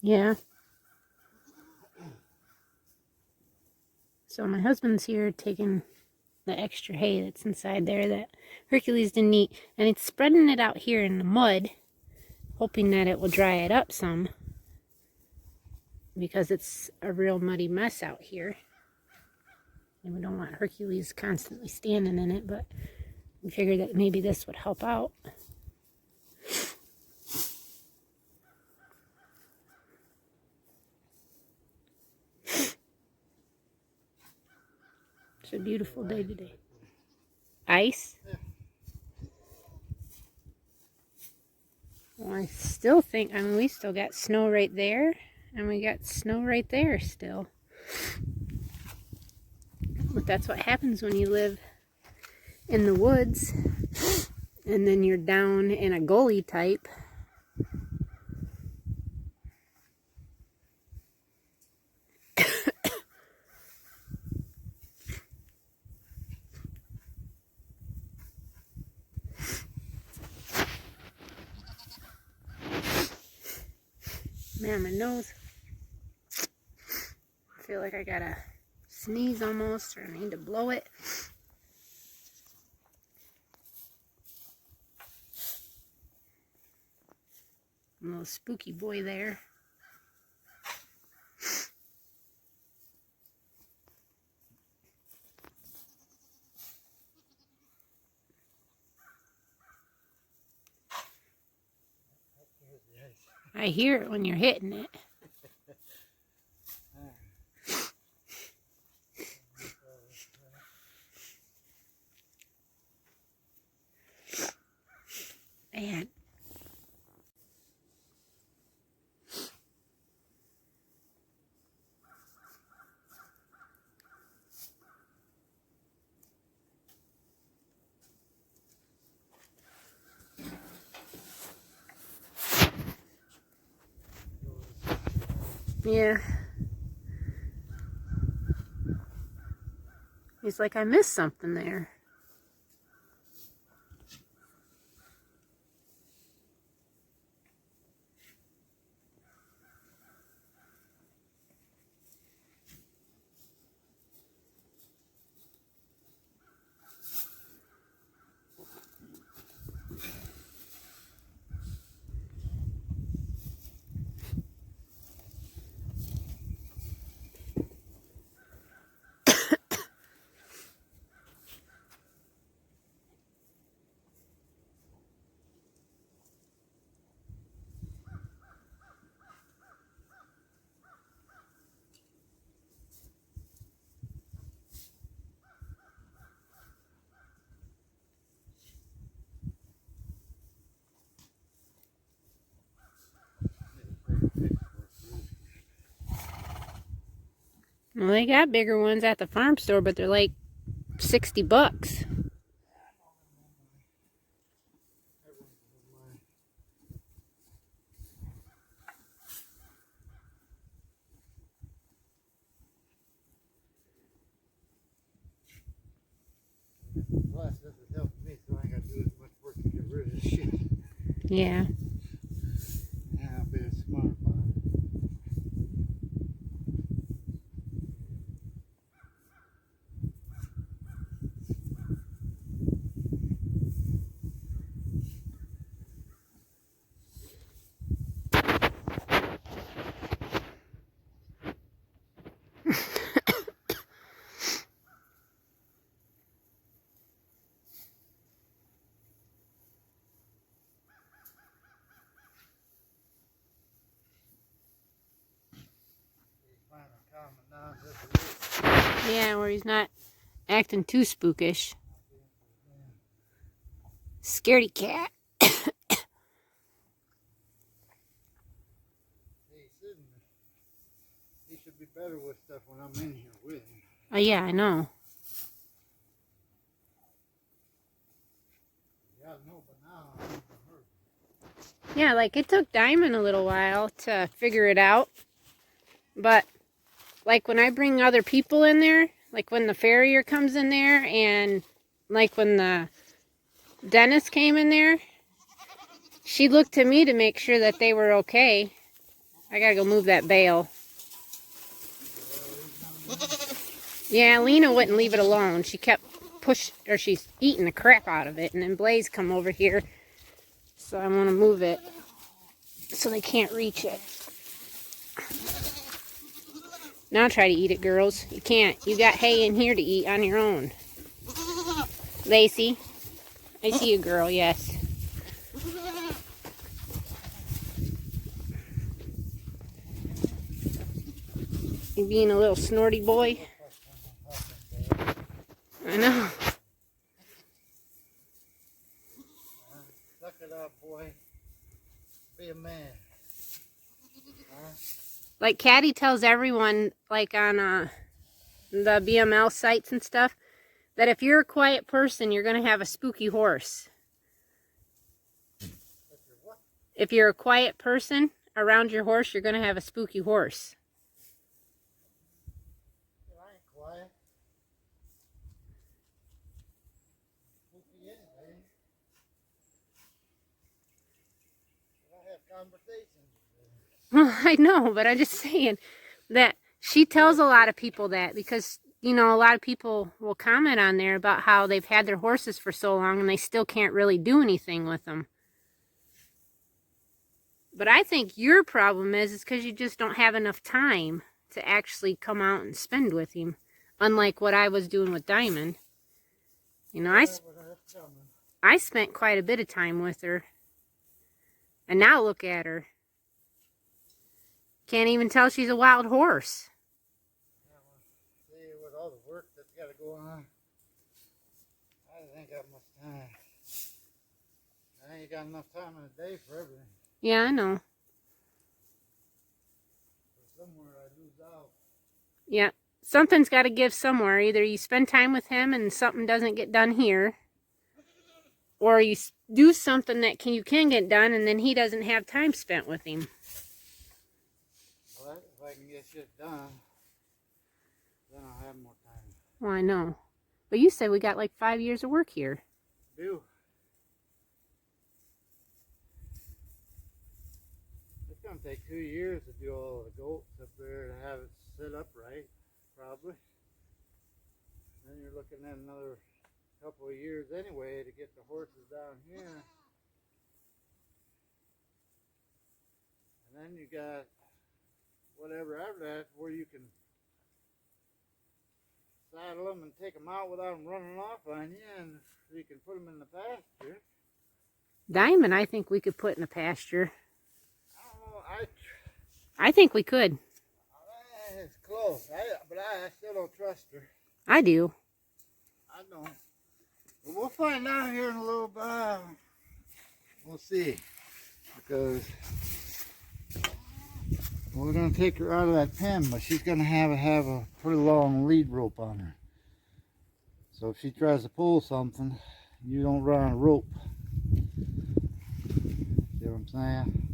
Yeah. So my husband's here taking the extra hay that's inside there that Hercules didn't eat, and it's spreading it out here in the mud, hoping that it will dry it up some, because it's a real muddy mess out here. And we don't want Hercules constantly standing in it, but we figured that maybe this would help out. It's a beautiful day today. Ice? Well, I still think, I mean, we still got snow right there, and we got snow right there still. But that's what happens when you live in the woods, and then you're down in a gully type. Man, my nose. I feel like I gotta sneeze almost, or I need to blow it. A little spooky boy there. I hear it when you're hitting it. Man. Yeah. He's like, I missed something there. Well, they got bigger ones at the farm store, but they're like $60. Plus, this is helping me, so I ain't got to do as much work to get rid of this shit. Yeah. Yeah, I'll be smart about it. Yeah, where he's not acting too spookish. Scaredy cat. He should be better with stuff when I'm in here with him. Oh, yeah, I know. Yeah, I know, but now I'm hurt. Yeah, like it took Diamond a little while to figure it out. But like when I bring other people in there, like when the farrier comes in there, and like when the dentist came in there, She looked to me to make sure that they were okay. I gotta go move that bale. Yeah, Lena wouldn't leave it alone. She kept she's eating the crap out of it. And then Blaze come over here. So I want to move it so they can't reach it. Now try to eat it, girls. You can't. You got hay in here to eat on your own. Lacey, I see you, girl, yes. You being a little snorty boy? I know. Suck it up, boy. Be a man. Like Caddy tells everyone, like on the BML sites and stuff, that if you're a quiet person, you're going to have a spooky horse. If you're a quiet person around your horse, you're going to have a spooky horse. I ain't quiet. Spooky anyway. I have conversations. I know, but I'm just saying that she tells a lot of people that because, you know, a lot of people will comment on there about how they've had their horses for so long and they still can't really do anything with them. But I think your problem is because you just don't have enough time to actually come out and spend with him. Unlike what I was doing with Diamond. You know, I spent quite a bit of time with her. And now look at her. Can't even tell she's a wild horse. See, with all the work that's got to go on, I ain't got much time. I ain't got enough time in a day for everything. Yeah, I know. So somewhere I lose out. Yeah, something's got to give somewhere. Either you spend time with him and something doesn't get done here, or you do something that you can get done and then he doesn't have time spent with him. Well, if I can get shit done, then I'll have more time. Well, I know. But you said we got like 5 years of work here. Do. It's going to take 2 years to do all the goats up there to have it set up right, probably. Then you're looking at another couple of years anyway to get the horses down here. And then you got whatever after that where you can saddle them and take them out without them running off on you, and so you can put them in the pasture. Diamond, I think we could put in a pasture. I don't know. I think we could. It's close. But I still don't trust her. I do. I don't. But we'll find out here in a little while. We'll see. Because we're going to take her out of that pen, but she's going to have a pretty long lead rope on her. So if she tries to pull something, you don't run on a rope. See what I'm saying?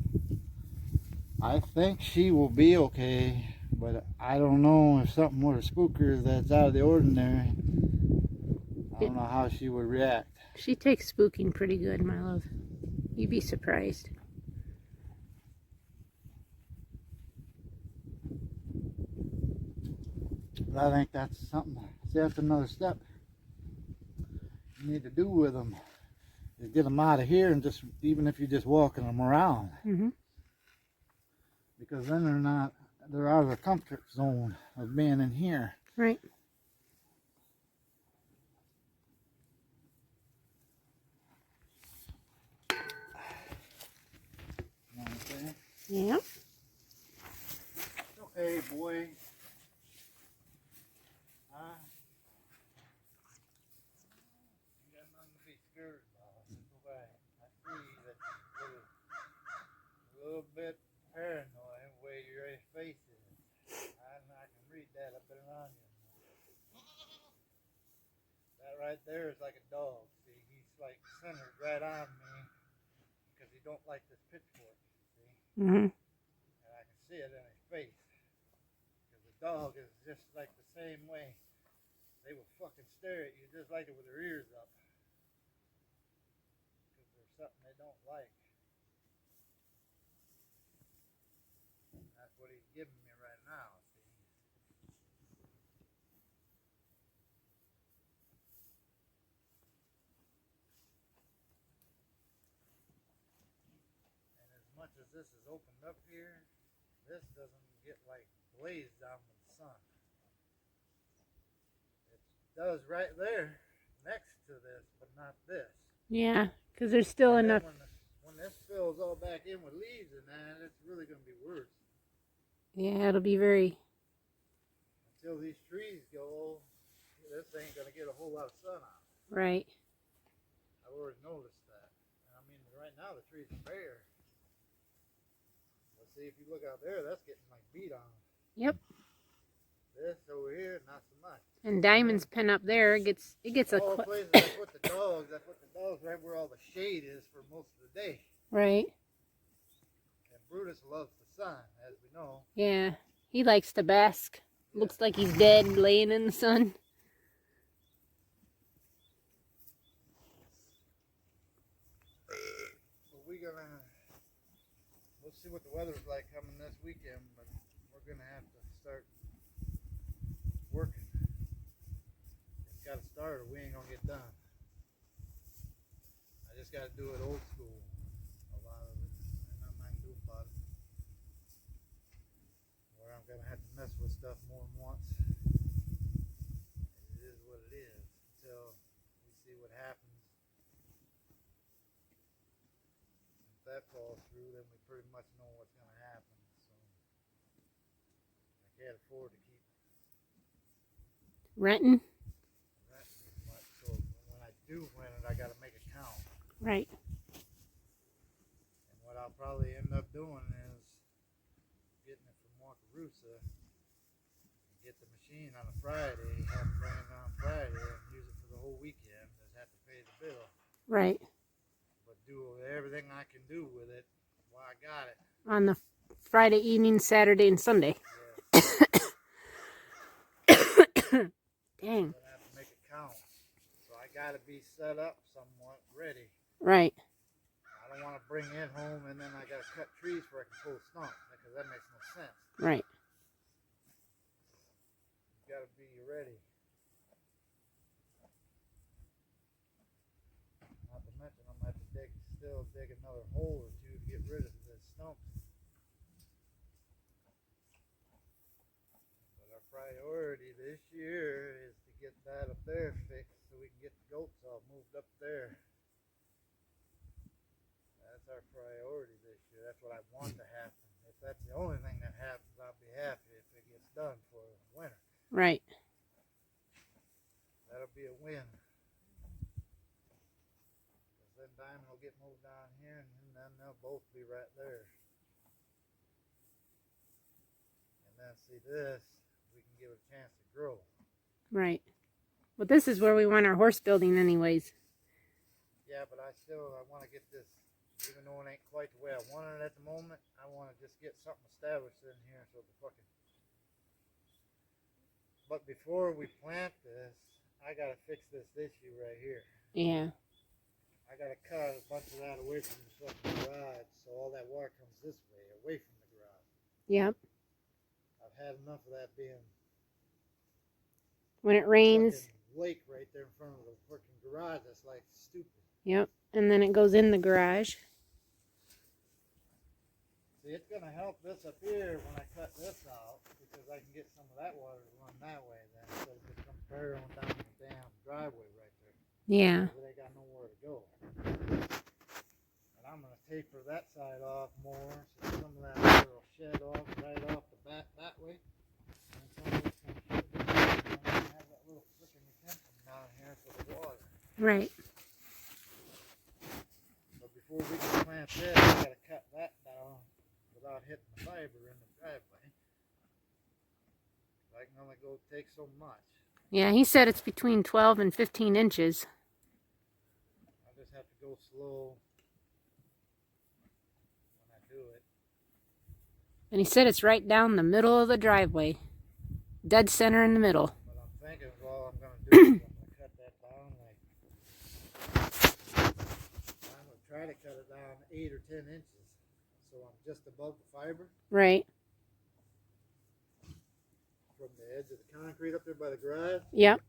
I think she will be okay, but I don't know if something were to spook her that's out of the ordinary. I don't know how she would react. She takes spooking pretty good, my love. You'd be surprised. But I think that's something. See, that's another step you need to do with them. Is get them out of here and just, even if you're just walking them around. Mm-hmm. Because then they're out of their comfort zone of being in here. Right. You know what I'm saying? Yeah. Okay, boy. Huh? You got nothing to be scared about. Go back. I see that you're a little bit paranoid the way your face is. I can read that. I've been around you. That right there is like a dog. See, he's like centered right on me because he don't like this pitchfork. See? Mm-hmm. And I can see it in his face. Because the dog is just like the same way. They will fucking stare at you just like it with their ears up. Because there's something they don't like. giving me right now. See? And as much as this is opened up here, this doesn't get like blazed on with the sun. It does right there next to this, but not this. Yeah, because there's still And enough. when this fills all back in with leaves and that, it's really going to be worse. Yeah, it'll be very. Until these trees go, this ain't going to get a whole lot of sun on it. Right. I've already noticed that. And I mean, right now the trees are bare. But see, if you look out there, that's getting like beat on. Yep. This over here, not so much. And Diamond's pen up there gets a. All the places I put the dogs, right where all the shade is for most of the day. Right. And Brutus loves the sun, as we know. Yeah, he likes to bask. Looks like he's dead, laying in the sun. So we'll see what the weather's like coming this weekend, but we're gonna have to start working. It's gotta start or we ain't gonna get done. I just gotta do it old school, a lot of it, and nothing I can do about it. Where I'm gonna have to mess with stuff more than once. It is what it is until we see what happens. If that falls through, then we pretty much know what's gonna happen. So I can't afford to keep Renting. renting as much. So when I do rent it, I gotta make it count. Right. And what I'll probably end up doing is getting it from Marcellus, get the machine on a Friday, have them bring it on Friday, and use it for the whole weekend. Just have to pay the bill. Right. But do everything I can do with it while I got it. On the Friday evening, Saturday, and Sunday. Yes. Dang. I have to make it count. So I gotta be set up somewhat ready. Right. I don't want to bring it home and then I gotta cut trees before I can pull a stump, because that makes no sense. Right. You gotta be ready. Not to mention I'm gonna have to still dig another hole or two to get rid of the stumps. But our priority this year is to get that up there fixed so we can get the goats all moved up there. That's our priority this year. That's what I want to happen. If that's the only thing that happens, I'll be happy if it gets done for winter. Right. That'll be a win. Because then Diamond will get moved down here and then they'll both be right there. And then see this, we can give it a chance to grow. Right. Well, this is where we want our horse building anyways. Yeah, but I want to get this, even though it ain't quite the way I want it at the moment, I want to just get something established in here so the fucking... But before we plant this, I got to fix this issue right here. Yeah. I got to cut a bunch of that away from the fucking garage so all that water comes this way, away from the garage. Yep. I've had enough of that being... When it rains. Lake right there in front of the fucking garage. That's like stupid. Yep. And then it goes in the garage. See, it's gonna help this up here when I cut this out, because I can get some of that water to run that way then, instead of just come barreling down the damn driveway right there. Yeah. They ain't got nowhere to go. And I'm gonna taper that side off more, so some of that water will shed off right off the back that way. And some of it's gonna shed this way. And I'm gonna have that little freaking retention down here for the water. Right. But before we can plant this, we gotta cut that down without hitting the fiber in the driveway. I can only go take so much. Yeah, he said it's between 12 and 15 inches. I just have to go slow when I do it. And he said it's right down the middle of the driveway. Dead center in the middle. But I'm thinking of all I'm going to do is I'm going to cut that down like... I'm going to try to cut it down 8 or 10 inches. So I'm just above the fiber. Right. inches of concrete up there by the garage. Yep.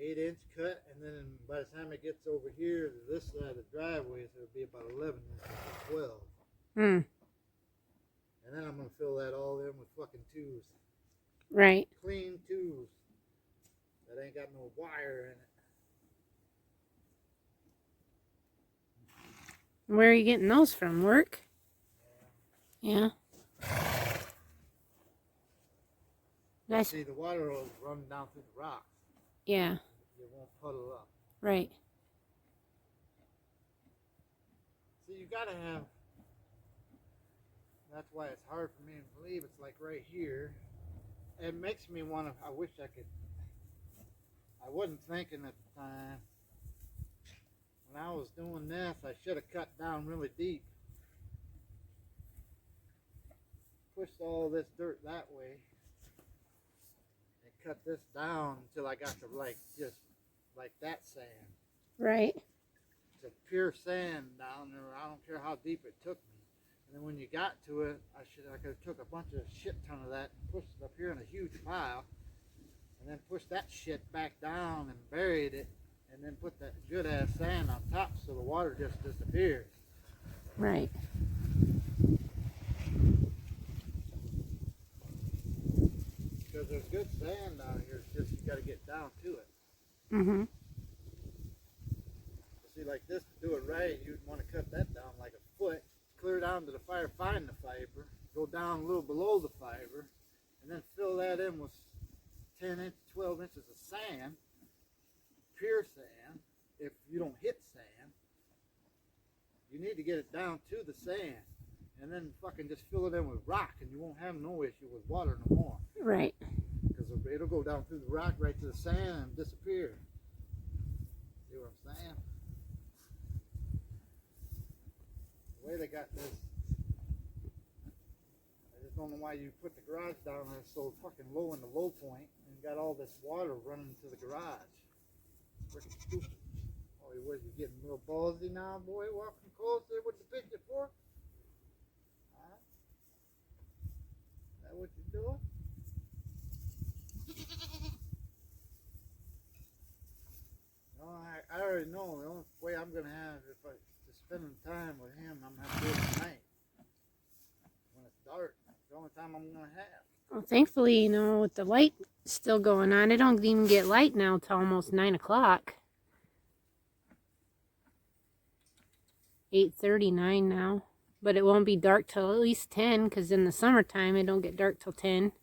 8-inch cut, and then by the time it gets over here to this side of the driveway, so it'll be about 11 inches to 12. Hmm. And then I'm gonna fill that all in with fucking tubes, Right. clean tubes that ain't got no wire in it. Where are you getting those from? Work? Yeah. Nice. See, the water will run down through the rocks. Yeah. It won't puddle up. Right. See, you gotta have. That's why it's hard for me to believe. It's like right here. It makes me want to. I wish I could. I wasn't thinking at the time. When I was doing this, I should have cut down really deep. Pushed all this dirt that way. And cut this down until I got to like just like that sand. Right. To pure sand down there. I don't care how deep it took me. And then when you got to it, I could have took a bunch of shit ton of that and pushed it up here in a huge pile. And then pushed that shit back down and buried it. And then put that good ass sand on top so the water just disappears. Right. Because there's good sand down here, it's just you got to get down to it. Mm-hmm. See, like this, to do it right, you'd want to cut that down like a foot, clear down to the fire, find the fiber, go down a little below the fiber, and then fill that in with 10 inches, 12 inches of sand, pure sand. If you don't hit sand, you need to get it down to the sand, and then fucking just fill it in with rock, and you won't have no issue with water no more. Right. Because it'll go down through the rock right to the sand and disappear. See what I'm saying? The way they got this, I just don't know why you put the garage down there so fucking low in the low point and got all this water running to the garage. Freaking stupid. Oh, what, you getting a little ballsy now, boy? Walking closer with the picture for? Huh? Is that what you're doing? No, I already know the only way I'm gonna have if I spending time with him, I'm gonna have to do it at night when it's dark. It's the only time I'm gonna have. Well, thankfully, you know, with the light still going on, it don't even get light now till almost 9 o'clock. 8:39 now, but it won't be dark till at least 10, because in the summertime it don't get dark till 10.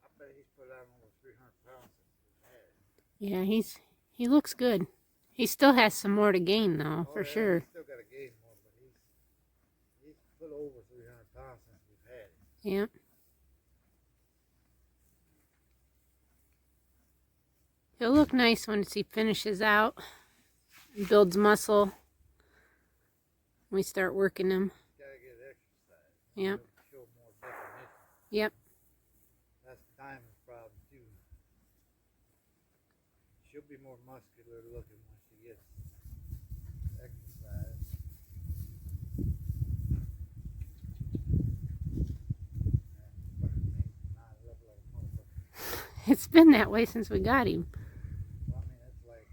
I bet he's put on over 300 pounds since we've had him. Yeah, he looks good. He still has some more to gain though, Oh, for yeah, sure. He's still got to gain more, but he's put over 300 pounds since we've had him. Yeah. He'll look nice once he finishes out, builds muscle. We start working him. He's got to get exercise. Yep. Show more definition. Yep. That's Diamond's problem too. She'll be more muscular looking when she gets exercise. It's been that way since we got him. Well, I mean, it's like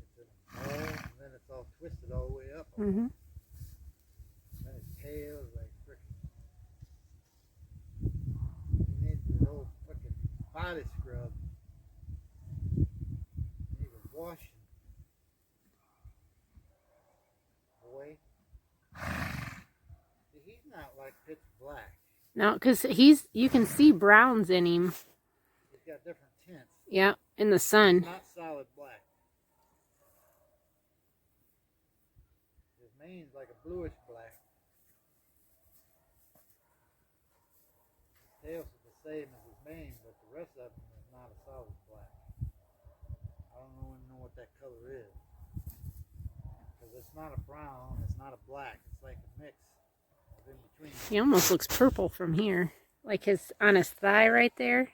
it's in a ball, and then it's all twisted all the way up. Mm-hmm. Then his tail is like freaking. He needs his old fucking body scrub. He needs a washing. Boy. See, he's not like pitch black. No, because you can see browns in him. He's got different tints. Yeah, in the sun. Not solid black. His mane's like a bluish black. His tail's the same as his mane, but the rest of him is not a solid black. I don't even know what that color is. Because it's not a brown, it's not a black. It's like a mix of in between. He almost looks purple from here. Like on his thigh right there.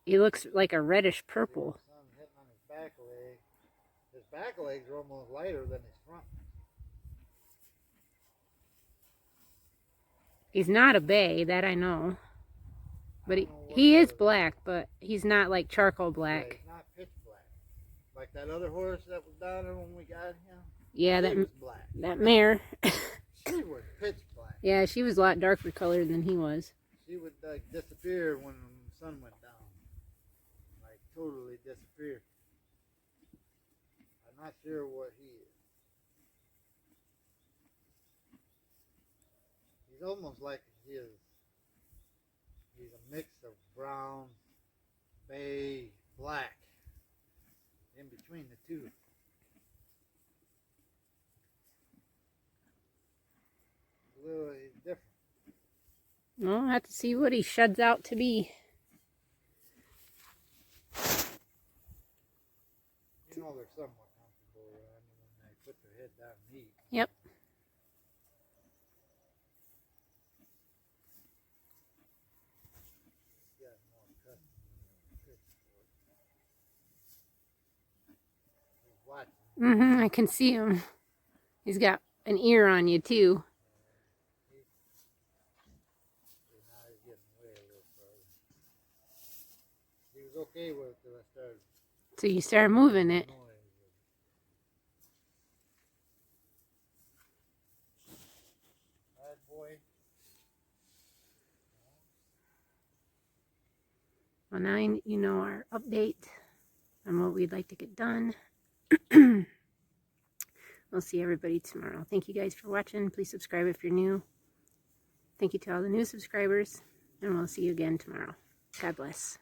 He looks like a reddish purple. Sun hitting on his back leg. back legs are almost lighter than his front. He's not a bay, that I know. But I don't know what he is color. black, but he's not like charcoal Yeah, black. he's not pitch black. Like that other horse that was down there when we got him. Yeah, She was black. that mare. She was pitch black. Yeah, she was a lot darker colored than he was. She would like disappear when the sun went down. Like totally disappear. I'm not sure what he is. He's almost like he's a mix of brown, bay, black, in between the two. A little different. Well, I'll have to see what he sheds out to be. You know they're somewhat comfortable around when they put their head down and eat. Yep. He's got more custom pitch for it. He's watching. I can see him. He's got an ear on you too. Now he's getting away a little further. He was okay with it till I started. So you start moving it. Bad boy. Well, now you know our update on what we'd like to get done. We'll see everybody tomorrow. Thank you guys for watching. Please subscribe if you're new. Thank you to all the new subscribers. And we'll see you again tomorrow. God bless.